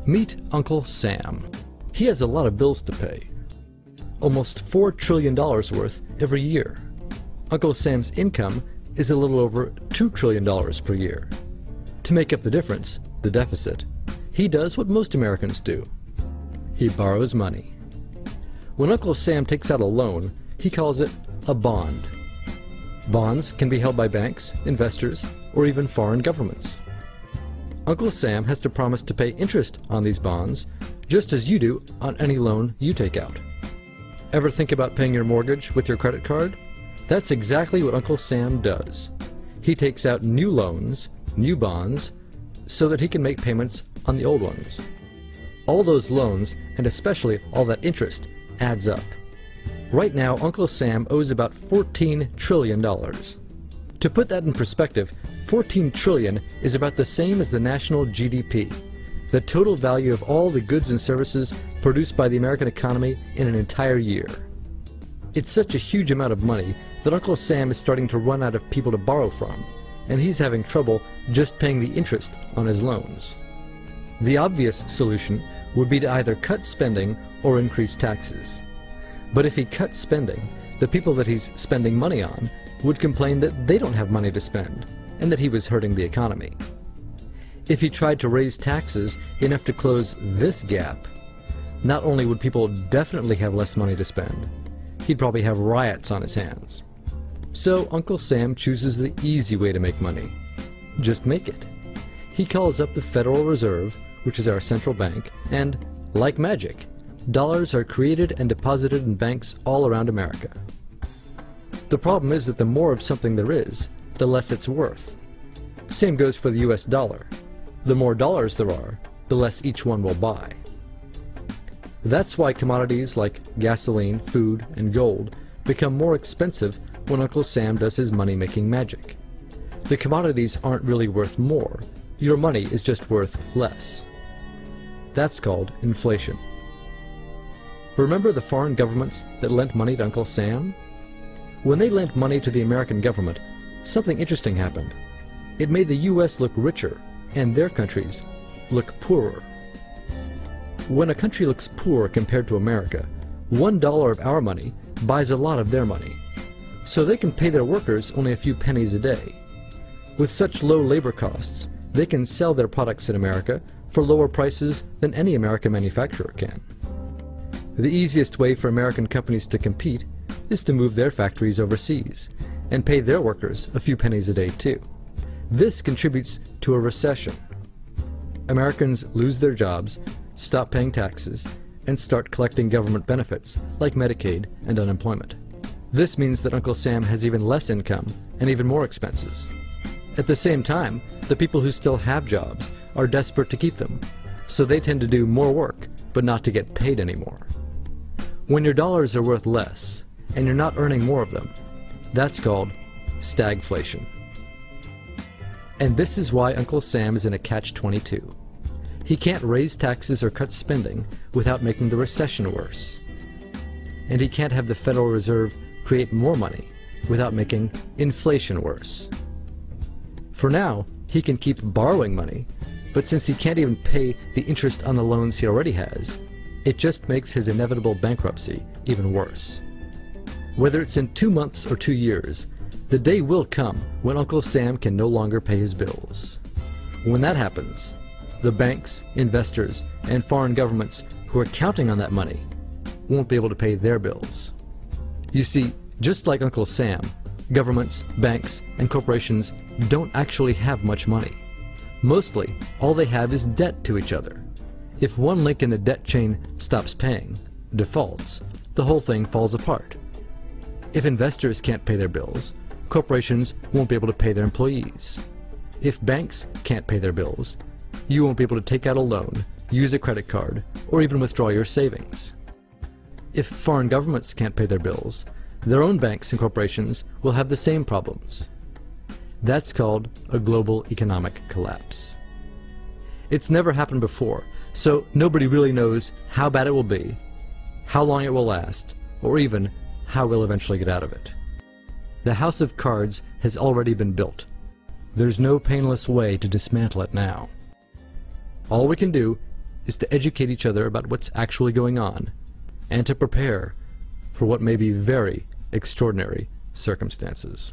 Meet Uncle Sam. He has a lot of bills to pay. Almost $4 trillion worth every year. Uncle Sam's income is a little over $2 trillion per year. To make up the difference, the deficit, he does what most Americans do. He borrows money. When Uncle Sam takes out a loan, he calls it a bond. Bonds can be held by banks, investors, or even foreign governments. Uncle Sam has to promise to pay interest on these bonds, just as you do on any loan you take out. Ever think about paying your mortgage with your credit card? That's exactly what Uncle Sam does. He takes out new loans, new bonds, so that he can make payments on the old ones. All those loans, and especially all that interest, adds up. Right now, Uncle Sam owes about $14 trillion. To put that in perspective, 14 trillion is about the same as the national GDP, the total value of all the goods and services produced by the American economy in an entire year. It's such a huge amount of money that Uncle Sam is starting to run out of people to borrow from, and he's having trouble just paying the interest on his loans. The obvious solution would be to either cut spending or increase taxes. But if he cuts spending, the people that he's spending money on would complain that they don't have money to spend, and that he was hurting the economy. If he tried to raise taxes enough to close this gap, not only would people definitely have less money to spend, he'd probably have riots on his hands. So Uncle Sam chooses the easy way to make money. Just make it. He calls up the Federal Reserve, which is our central bank, and, like magic, dollars are created and deposited in banks all around America. The problem is that the more of something there is, the less it's worth. Same goes for the US dollar. The more dollars there are, the less each one will buy. That's why commodities like gasoline, food, and gold become more expensive when Uncle Sam does his money-making magic. The commodities aren't really worth more. Your money is just worth less. That's called inflation. Remember the foreign governments that lent money to Uncle Sam? When they lent money to the American government, something interesting happened. It made the US look richer, and their countries look poorer. When a country looks poor compared to America, $1 of our money buys a lot of their money. So they can pay their workers only a few pennies a day. With such low labor costs, they can sell their products in America for lower prices than any American manufacturer can. The easiest way for American companies to compete is to move their factories overseas and pay their workers a few pennies a day too. This contributes to a recession. Americans lose their jobs, stop paying taxes, and start collecting government benefits like Medicaid and unemployment. This means that Uncle Sam has even less income and even more expenses. At the same time, the people who still have jobs are desperate to keep them, so they tend to do more work but not to get paid anymore. When your dollars are worth less, and you're not earning more of them, that's called stagflation. And this is why Uncle Sam is in a catch-22. He can't raise taxes or cut spending without making the recession worse. And he can't have the Federal Reserve create more money without making inflation worse. For now, he can keep borrowing money, but since he can't even pay the interest on the loans he already has, it just makes his inevitable bankruptcy even worse. Whether it's in 2 months or 2 years, the day will come when Uncle Sam can no longer pay his bills. When that happens, the banks, investors, and foreign governments who are counting on that money won't be able to pay their bills. You see, just like Uncle Sam, governments, banks, and corporations don't actually have much money. Mostly, all they have is debt to each other. If one link in the debt chain stops paying, defaults, the whole thing falls apart. If investors can't pay their bills, corporations won't be able to pay their employees. If banks can't pay their bills, you won't be able to take out a loan, use a credit card, or even withdraw your savings. If foreign governments can't pay their bills, their own banks and corporations will have the same problems. That's called a global economic collapse. It's never happened before, so nobody really knows how bad it will be, how long it will last, or even how we'll eventually get out of it. The house of cards has already been built. There's no painless way to dismantle it now. All we can do is to educate each other about what's actually going on, and to prepare for what may be very extraordinary circumstances.